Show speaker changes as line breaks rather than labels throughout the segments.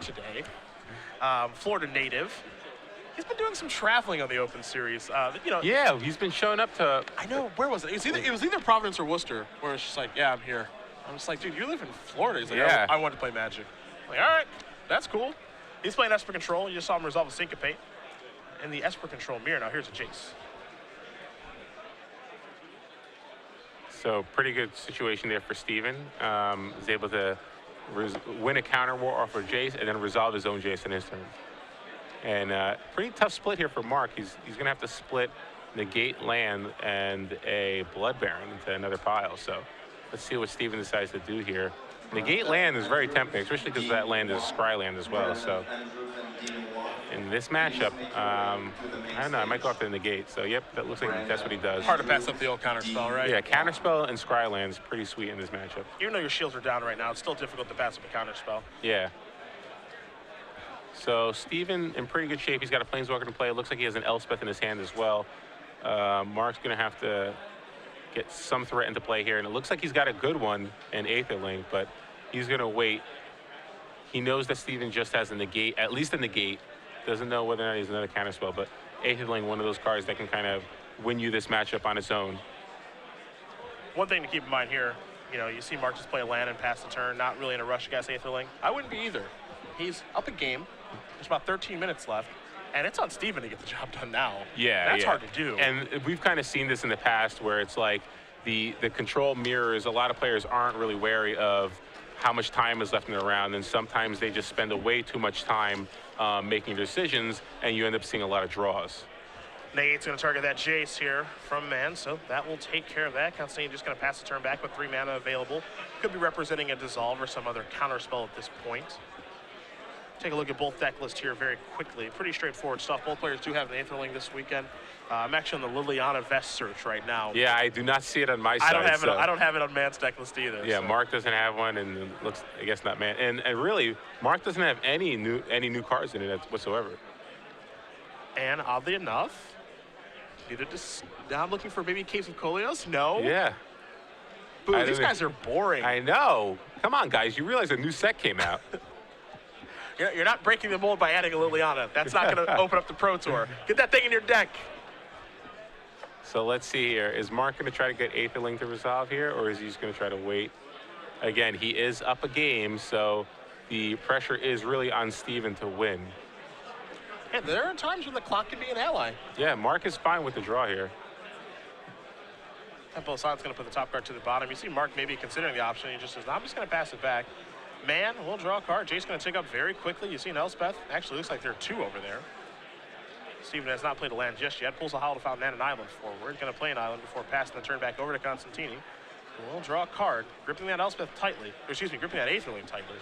here today. Florida native. He's been doing some traveling on the Open Series. You know.
Yeah, he's been showing up to.
I know. Where was it? It was either Providence or Worcester, where it's just like, yeah, I'm here. I'm just like, dude, you live in Florida. He's like,
yeah.
I wanted to play Magic. I'm like, all right, that's cool. He's playing Esper Control. You just saw him resolve a Syncopate. And the Esper Control mirror. Now here's a Jace.
So pretty good situation there for Steven. He's able to win a counter war off of Jace and then resolve his own Jace in his turn. And pretty tough split here for Mark. He's going to have to split Negate land and a Blood Baron into another pile. So let's see what Steven decides to do here. Negate land is very tempting, especially because that land is Scry land as well. So in this matchup, I don't know, I might go after the Negate. So yep, that looks like that's what he does.
Hard to pass up the old counterspell, right?
Yeah, counterspell and Scry land is pretty sweet in this matchup.
Even though your shields are down right now, it's still difficult to pass up a counterspell.
Yeah. So Steven in pretty good shape. He's got a Planeswalker to play. It looks like he has an Elspeth in his hand as well. Mark's going to have to get some threat into play here. And it looks like he's got a good one in Aetherlink, but he's going to wait. He knows that Steven just has a Negate, at least a Negate. Doesn't know whether or not he's another counterspell, but Aetherlink, one of those cards that can kind of win you this matchup on its own.
One thing to keep in mind here, you know, you see Mark just play a land and pass the turn, not really in a rush against Aetherlink. I wouldn't be either. He's up a game. There's about 13 minutes left, and it's on Steven to get the job done now.
Yeah,
that's hard to do.
And we've kind of seen this in the past where it's like the control mirrors, a lot of players aren't really wary of how much time is left in the round, and sometimes they just spend way too much time making decisions, and you end up seeing a lot of draws.
Negate's going to target that Jace here from Mann, so that will take care of that. Costantini just going to pass the turn back with 3 mana available. Could be representing a Dissolve or some other counterspell at this point. Take a look at both deck lists here very quickly. Pretty straightforward stuff. Both players do have an Aetherling this weekend. I'm actually on the Liliana Vest search right now.
Yeah, I do not see it on my side.
I don't have it on Mann's deck list either.
Yeah,
so.
Mark doesn't have one, and it looks, I guess, not Mann. And really, Mark doesn't have any new cards in it whatsoever.
And oddly enough, now I'm looking for maybe a case of Coleos. No.
Yeah.
Boo, these guys are boring.
I know. Come on, guys. You realize a new set came out.
You're not breaking the mold by adding a Liliana. That's not going to open up the Pro Tour. Get that thing in your deck.
So let's see here. Is Mark going to try to get Aetherling to resolve here, or is he just going to try to wait? Again, he is up a game, so the pressure is really on Steven to win.
Yeah, there are times when the clock can be an ally.
Yeah, Mark is fine with the draw here.
Tempo Assad's going to put the top card to the bottom. You see Mark maybe considering the option. He just says, no, I'm just going to pass it back. Mann will draw a card. Jace's going to take up very quickly. You see an Elspeth. Actually, looks like there are 2 over there. Steven has not played a land just yet. Pulls a Howl to Fountain and an island forward. Going to play an island before passing the turn back over to Costantini. We'll draw a card, gripping that Elspeth tightly. Or excuse me, gripping that Aetherling tightly.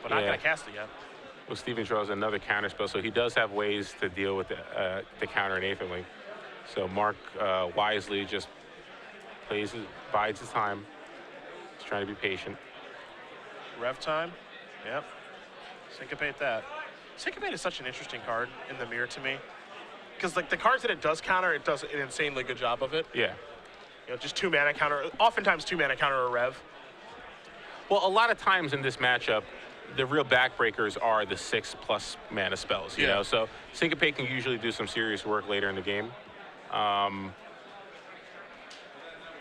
But not going to cast it yet.
Well, Steven draws another counterspell, so he does have ways to deal with the counter in Aetherling. So Mark wisely just bides his time. He's trying to be patient.
Rev time. Yep. Syncopate that. Syncopate is such an interesting card in the mirror to me. Because like the cards that it does counter, it does an insanely good job of it.
Yeah.
You know, just 2 mana counter, oftentimes 2 mana counter a rev.
Well, a lot of times in this matchup, the real backbreakers are the 6+ mana spells, you know? So Syncopate can usually do some serious work later in the game.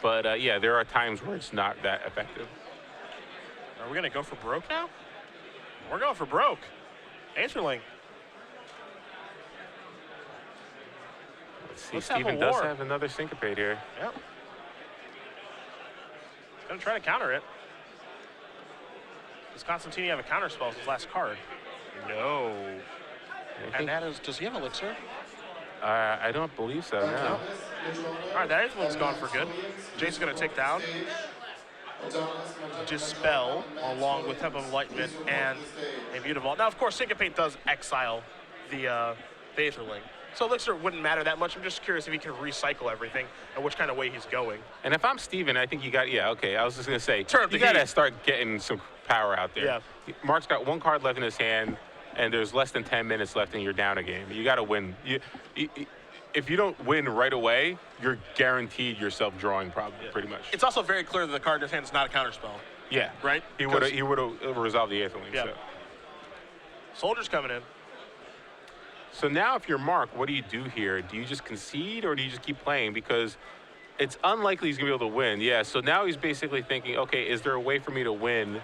But yeah, there are times where it's not that effective.
Are we going to go for broke now? We're going for broke. Aetherling.
Let's see, Steven does have another Syncopate here.
Yep. He's going to try to counter it. Does Costantini have a counter spell as his last card? No. And that is, does he have Elixir?
I don't believe so, no.
All right, that Aetherling's gone for good. Jace's going to take down. Dispel along with Temple of Enlightenment and a Mutavault. Now, of course, Syncopate does exile the Aetherling. So Elixir wouldn't matter that much. I'm just curious if he can recycle everything and which kind of way he's going.
And if I'm Steven, I think you got, okay, I was just going to say,
Turn up the
you got to
heat.
start getting some power out there.
Yeah.
Mark's got 1 card left in his hand, and there's less than 10 minutes left and you're down a game. You got to win. If you don't win right away, you're guaranteed yourself drawing pretty much.
It's also very clear that the card in his hand is not a counterspell.
Yeah.
Right?
He would have resolved the Aetherling.
Yeah.
So.
Soldier's coming in.
So now if you're Mark, what do you do here? Do you just concede or do you just keep playing? Because it's unlikely he's going to be able to win. Yeah, so now he's basically thinking, okay, is there a way for me to win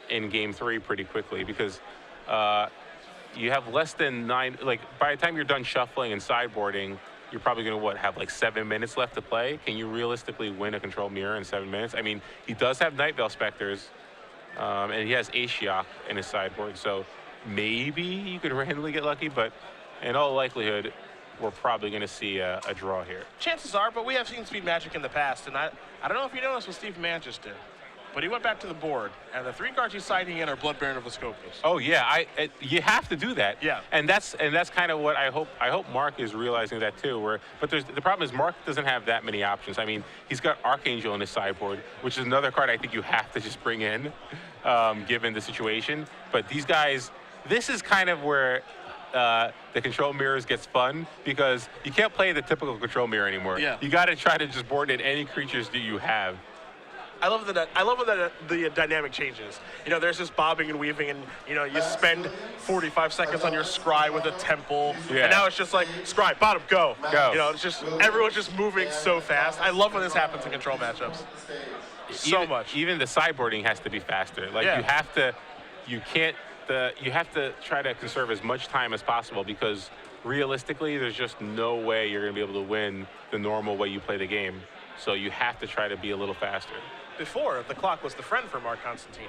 in game 3 pretty quickly? Because you have less than 9, like by the time you're done shuffling and sideboarding, you're probably going to, have like 7 minutes left to play? Can you realistically win a control mirror in 7 minutes? I mean, he does have Night Veil Specters, and he has Ashiok in his sideboard, so maybe you could randomly get lucky, but in all likelihood, we're probably going to see a draw here.
Chances are, but we have seen Speed Magic in the past, and I don't know if you noticed what Steve Mann just did, but he went back to the board, and the 3 cards he's siding in are Blood Baron of Vescopius.
Oh yeah, you have to do that.
Yeah,
and that's kind of what I hope Mark is realizing that too. But the problem is Mark doesn't have that many options. I mean, he's got Archangel in his sideboard, which is another card I think you have to just bring in, given the situation. But these guys, this is kind of where the control mirrors gets fun, because you can't play the typical control mirror anymore.
Yeah.
You got to try to just board in any creatures that you have.
I love when the dynamic changes. You know, there's this bobbing and weaving, and you know, you spend 45 seconds on your scry with a temple,
Yeah.
and now it's just like scry, bottom, go.
Go.
You know, it's just everyone's just moving so fast. I love when this happens in control matchups. So much.
Even the sideboarding has to be faster. Like
Yeah.
you have to try to conserve as much time as possible, because realistically, there's just no way you're going to be able to win the normal way you play the game. So you have to try to be a little faster.
Before, the clock was the friend for Mark Costantini.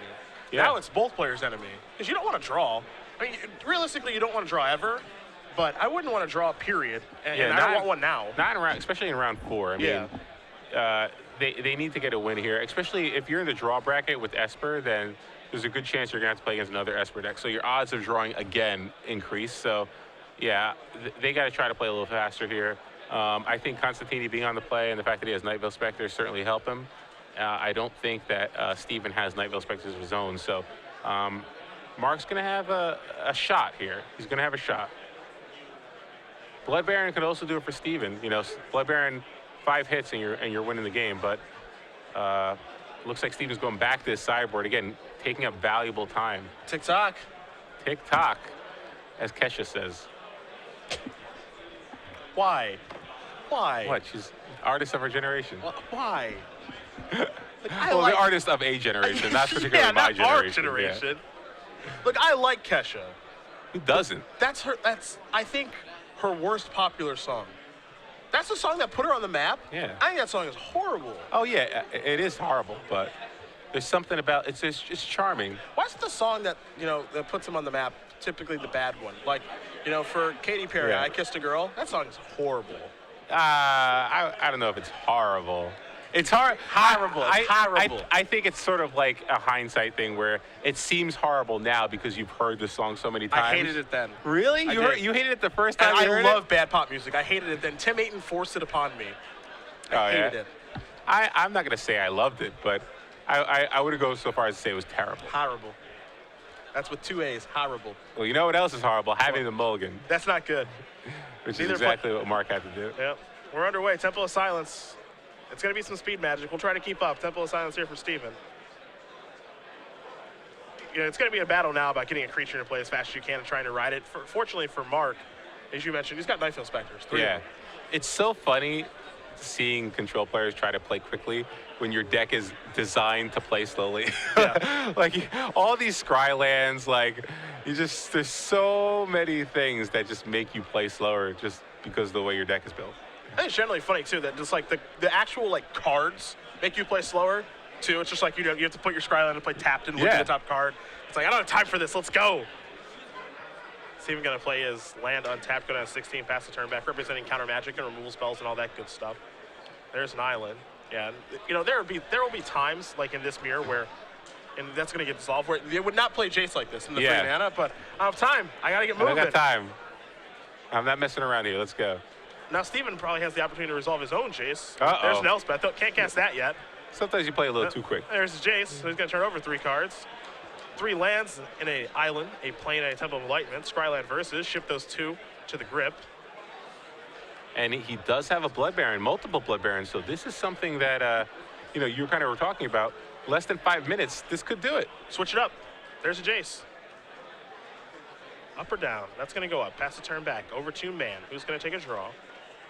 Yeah.
Now it's both players' enemy, because you don't want to draw. I mean, realistically, you don't want to draw ever, but I wouldn't want to draw, period. And I don't want one now.
Not in round, especially in round 4. I mean, they need to get a win here, especially if you're in the draw bracket with Esper, then there's a good chance you're going to have to play against another Esper deck. So your odds of drawing again increase. So, yeah, they got to try to play a little faster here. I think Costantini being on the play and the fact that he has Night Veil Specters certainly help him. I don't think that Steven has Night Veil Specters of his own. So Mark's going to have a shot here. He's going to have a shot. Blood Baron could also do it for Steven. You know, Blood Baron, 5 hits and you're winning the game. But looks like Steven's going back to his sideboard again, taking up valuable time.
Tick-tock.
Tick-tock, as Kesha says.
Why? Why?
What? She's artist of her generation.
Why?
Well, the artist of a generation, not particularly my generation.
Our generation. Yeah. Look, I like Kesha.
Who doesn't?
That's I think, her worst popular song. That's the song that put her on the map.
Yeah.
I think that song is horrible.
Oh yeah, it is horrible, but there's something about it's charming.
What's the song that that puts him on the map? Typically the bad one. Like, for Katy Perry,
Yeah.
I Kissed a Girl. That song is horrible.
I don't know if it's horrible. It's horrible.
It's horrible.
I think it's sort of like a hindsight thing where it seems horrible now because you've heard the song so many times.
I hated it then.
Really? You hated it the first time you heard
I love bad pop music. I hated it then. Tim Ayton forced it upon me. I hated it.
I'm not going to say I loved it, but I would go so far as to say it was terrible.
Horrible. That's with 2 A's. Horrible.
Well, you know what else is horrible? Having the mulligan.
That's not good.
Which is exactly what Mark had to do.
Yep. We're underway. Temple of Silence. It's going to be some speed magic. We'll try to keep up. Temple of Silence here for Steven. It's going to be a battle now about getting a creature to play as fast as you can and trying to ride it. Fortunately for Mark, as you mentioned, he's got Night Veil Specters. 3 of them.
It's so funny seeing control players try to play quickly when your deck is designed to play slowly.
Yeah.
Like all these scry lands, there's so many things that just make you play slower just because of the way your deck is built.
I think it's generally funny too that just like the actual cards make you play slower too. It's just like you have to put your Scryland and play tapped and look at the top card. It's like I don't have time for this. Let's go. Steven gonna play his land untapped, go down to 16, pass the turn back, representing counter magic and removal spells and all that good stuff. There's an island. Yeah, there will be times like in this mirror where, and that's gonna get dissolved, where they would not play Jace like this in the 3 mana, but I have time. I gotta get moving.
I got time. I'm not messing around here. Let's go.
Now Steven probably has the opportunity to resolve his own Jace.
Uh-oh.
There's an Elspeth. Can't cast that yet.
Sometimes you play a little too quick.
There's his Jace. So he's going to turn over 3 cards. 3 lands in a island, a plane, and a Temple of Enlightenment. Scryland versus. Ship those 2 to the grip.
And he does have a Blood Baron, multiple Blood Barons. So this is something that, you kind of were talking about. Less than 5 minutes, this could do it.
Switch it up. There's a Jace. Up or down? That's going to go up. Pass the turn back. Over to Mann, who's going to take a draw.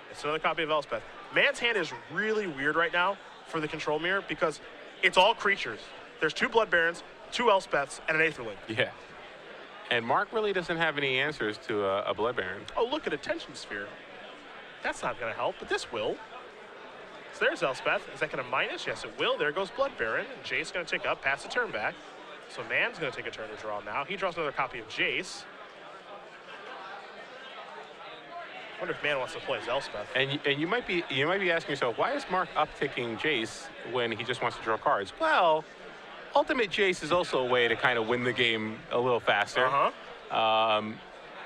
It's another copy of Elspeth. Mann's hand is really weird right now for the control mirror because it's all creatures. There's 2 Blood Barons, 2 Elspeths, and an Aetherling.
Yeah. And Mark really doesn't have any answers to a Blood Baron.
Oh, look at Attention Sphere. That's not going to help, but this will. So there's Elspeth. Is that going to minus? Yes, it will. There goes Blood Baron. And Jace going to take up, pass the turn back. So Mann's going to take a turn to draw now. He draws another copy of Jace. I wonder if Mann wants to play as Elspeth.
And you might be asking yourself, why is Mark upticking Jace when he just wants to draw cards? Well, Ultimate Jace is also a way to kind of win the game a little faster.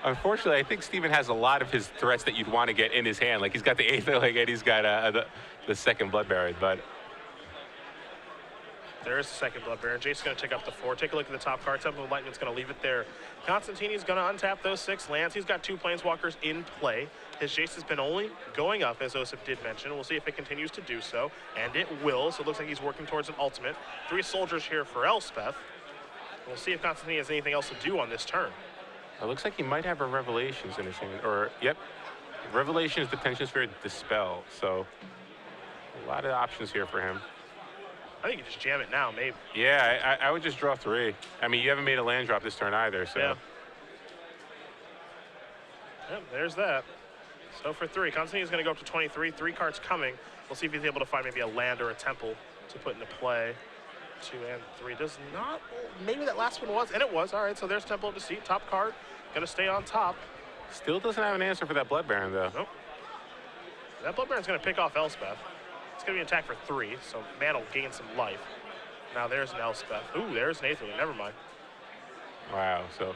Unfortunately, I think Steven has a lot of his threats that you'd want to get in his hand. Like he's got the Aetherling and he's got the second Blood Baron, but
there's the second Blood Baron. Jace's going to take up the 4. Take a look at the top card. Temple of Lightning's going to leave it there. Costantini's going to untap those 6 lands. He's got 2 Planeswalkers in play. His Jace has been only going up, as Osip did mention. We'll see if it continues to do so, and it will. So it looks like he's working towards an ultimate. 3 soldiers here for Elspeth. We'll see if Costantini has anything else to do on this turn.
it looks like he might have a Revelations in his hand. Or, yep, Revelations, Detention Sphere, Dispel. So a lot of options here for him.
I think you just jam it now, maybe.
Yeah, I would just draw 3. I mean, you haven't made a land drop this turn either, so.
Yeah. Yep, there's that. So for 3, Costantini's going to go up to 23. 3 cards coming. We'll see if he's able to find maybe a land or a temple to put into play. 2 and 3 does not. Maybe that last one was, and it was. All right, so there's Temple of Deceit. Top card. Going to stay on top.
Still doesn't have an answer for that Blood Baron, though.
Nope. That Blood Baron's going to pick off Elspeth. It's going to be an attack for 3, so Mann will gain some life. Now there's an Elspeth. Ooh, there's an Aetherling. Never mind.
Wow, so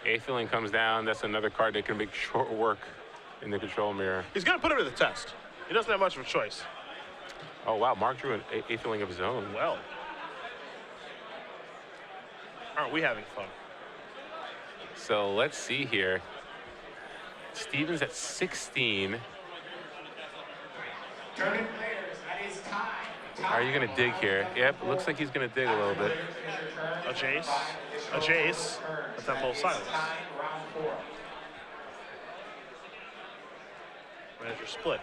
Aetherling comes down. That's another card that can make short work in the control mirror.
He's going to put him to the test. He doesn't have much of a choice.
Oh, wow, Mark drew an Aetherling of his own.
Well. Aren't we having fun?
So let's see here. Steven's at 16. Are you going to dig here? Yep, looks like he's going to dig a little bit.
A Jace, a Temple of Silence. Manager split,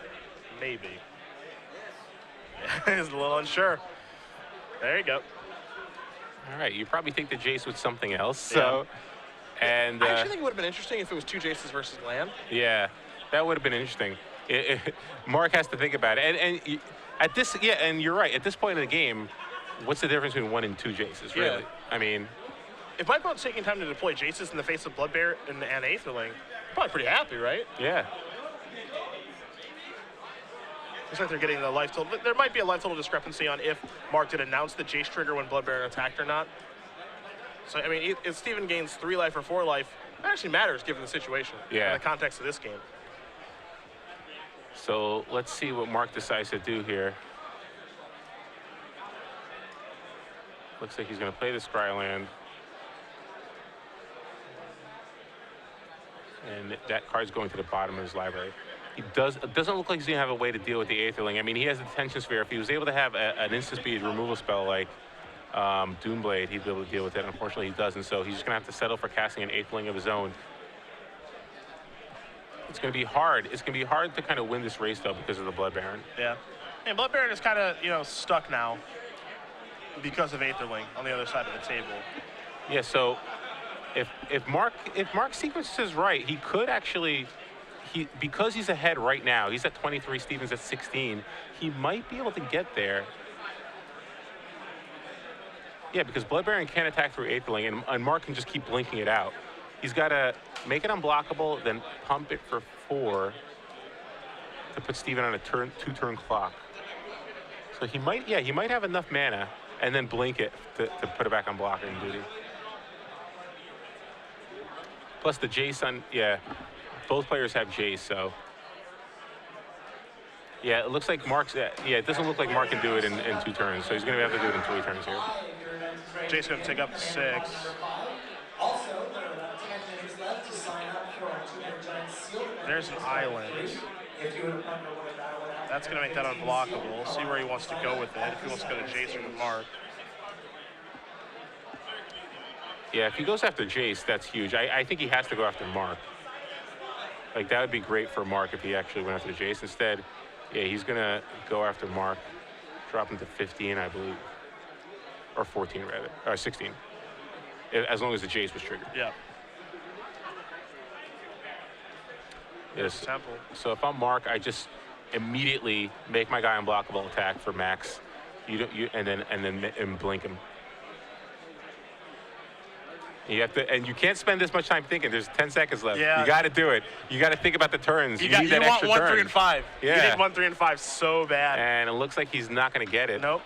maybe. He's a little unsure. There you go.
All right, you probably think the Jace was something else. So,
yeah.
And
I actually think it would have been interesting if it was 2 Jaces versus land.
Yeah, that would have been interesting. Mark has to think about it. And at this, yeah, and you're right. At this point in the game, what's the difference between 1 and 2 Jaces, really?
Yeah.
I mean,
if my opponent's taking time to deploy Jaces in the face of Blood Baron and Aetherling, probably pretty happy, right?
Yeah.
Looks like they're getting the life total. There might be a life total discrepancy on if Mark did announce the Jace trigger when Blood Baron attacked or not. So, I mean, if Steven gains 3 life or 4 life, that actually matters given the situation.
Yeah.
In the context of this game.
So let's see what Mark decides to do here. Looks like he's going to play the Scryland. And that card's going to the bottom of his library. It doesn't look like he's going to have a way to deal with the Aetherling. I mean, he has the Detention Sphere. If he was able to have an instant speed removal spell like Doomblade, he'd be able to deal with it. Unfortunately, he doesn't, so he's just going to have to settle for casting an Aetherling of his own. It's going to be hard. It's going to be hard to kind of win this race, though, because of the Blood Baron.
Yeah. And Blood Baron is kind of, stuck now because of Aetherling on the other side of the table.
Yeah, so if Mark sequences is right, he could actually, because he's ahead right now, he's at 23, Steven's at 16, he might be able to get there. Yeah, because Blood Baron can't attack through Aetherling, and Mark can just keep blinking it out. He's got to make it unblockable, then pump it for 4 to put Steven on a 2-turn clock. So he might have enough mana, and then blink it to put it back on blocking duty. Plus the Jace both players have Jace, so. Yeah, it looks like it doesn't look like Mark can do it in 2 turns, so he's going to have to do it in 3 turns here.
Jace going to take up to 6. There's an island. That's going to make that unblockable. We'll see where he wants to go with it. If he wants to go to Jace or to Mark.
Yeah, if he goes after Jace, that's huge. I think he has to go after Mark. Like, that would be great for Mark if he actually went after Jace. Instead, yeah, he's going to go after Mark, drop him to 15, I believe. Or 14, rather. Or 16. As long as the Jace was triggered.
Yeah.
Yes.
Temple.
So if I'm Mark, I just immediately make my guy unblockable attack for Max. And then blink him. You have to, and you can't spend this much time thinking. There's 10 seconds left.
Yeah.
You got to do it. You got to think about the turns. You need that
want
extra
1,
turn.
3, and 5.
Yeah.
You need 1, 3, and 5 so bad.
And it looks like he's not going to get it.
Nope.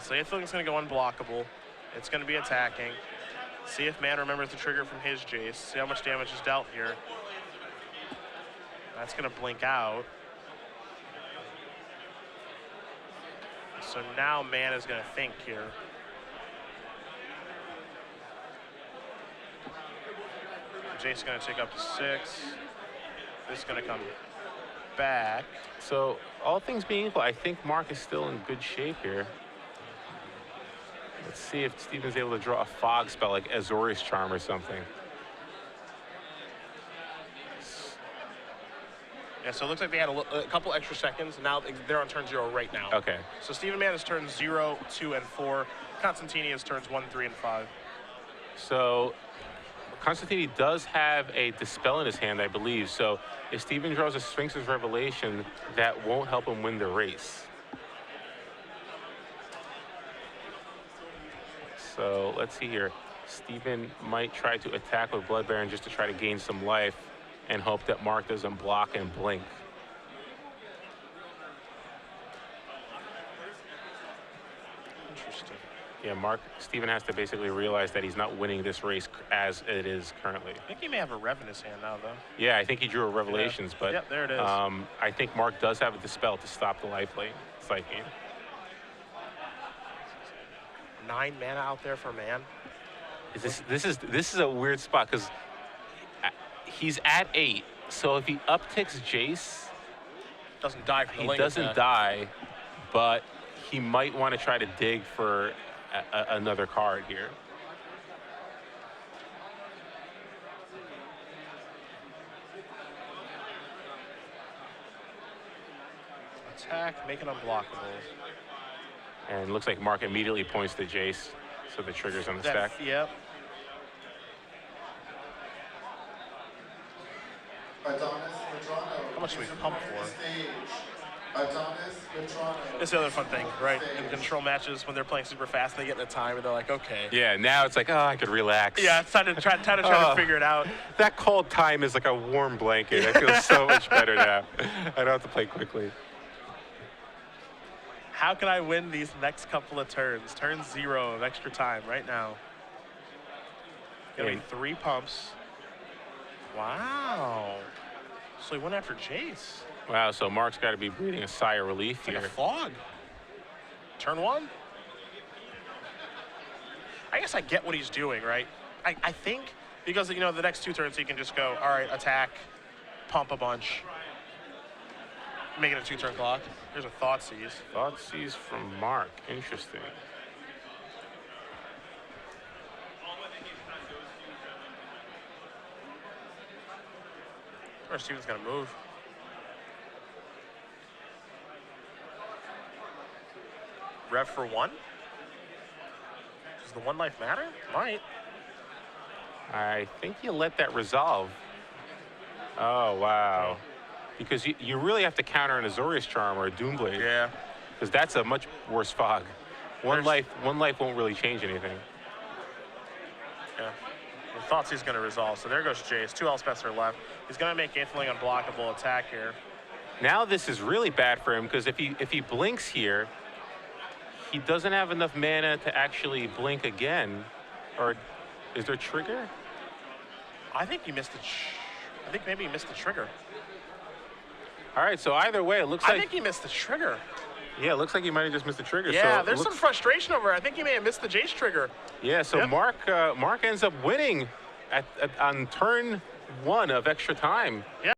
So Aetheling's going to go unblockable. It's going to be attacking. See if Mann remembers the trigger from his Jace. See how much damage is dealt here. That's going to blink out. So now Mann is going to think here. Jace is going to take up to 6. This is going to come back.
So all things being equal, I think Mark is still in good shape here. Let's see if Steven's able to draw a fog spell like Azorius Charm or something.
Yeah, so it looks like they had a couple extra seconds. Now they're on turn 0 right now.
Okay.
So Steven Mann is turns 0, 2, and 4. Costantini is turns 1, 3, and 5.
So Costantini does have a Dispel in his hand, I believe. So if Steven draws a Sphinx's Revelation, that won't help him win the race. So let's see here. Steven might try to attack with Blood Baron just to try to gain some life and hope that Mark doesn't block and blink.
Interesting.
Yeah, Steven has to basically realize that he's not winning this race as it is currently.
I think he may have a Rev in his hand now, though.
Yeah, I think he drew a Revelations, but
yep, there it is.
I think Mark does have a Dispel to stop the life lane cycling.
9 mana out there for Mann.
This is a weird spot because he's at 8. So if he upticks Jace,
doesn't die for the
he
link
doesn't die, but he might want to try to dig for another card here.
Attack, make it unblockable.
And it looks like Mark immediately points to Jace, so the trigger's on the stack.
Yep. How much do we pump for? It's the other fun thing, right? In control matches, when they're playing super fast, they get in a time and they're like, okay.
Yeah, now it's like, oh, I could relax.
Yeah, it's time to try to figure it out.
That cold time is like a warm blanket. I feel so much better now. I don't have to play quickly.
How can I win these next couple of turns? Turn 0 of extra time right now. Gonna be 3 pumps. Wow. So he went after Jace.
Wow, so Mark's got to be breathing a sigh of relief here.
Like a fog. Turn 1. I guess I get what he's doing, right? I think because, you know, the next 2 turns he can just go, all right, attack, pump a bunch, make it a 2-turn clock. Here's a Thoughtseize.
Thoughtseize from Mark. Interesting.
Or Steven's gonna move. Rev for 1? Does the 1 life matter? Might.
I think you let that resolve. Oh, wow. Because you really have to counter an Azorius Charm or a Doomblade.
Yeah.
Because that's a much worse fog. One life won't really change anything.
Yeah. The Thoughtseize gonna resolve. So there goes Jace. 2 Elspeths are left. He's gonna make Aetherling unblockable attack here.
Now this is really bad for him because if he blinks here, he doesn't have enough mana to actually blink again. Or is there trigger?
I think he missed the. I think maybe he missed the trigger.
All right, so either way, it looks like.
I think he missed the trigger.
Yeah, it looks like he might have just missed the trigger.
Yeah,
so
there's some frustration over it. I think he may have missed the Jace trigger.
Yeah, so Mark ends up winning on turn 1 of extra time.
Yeah.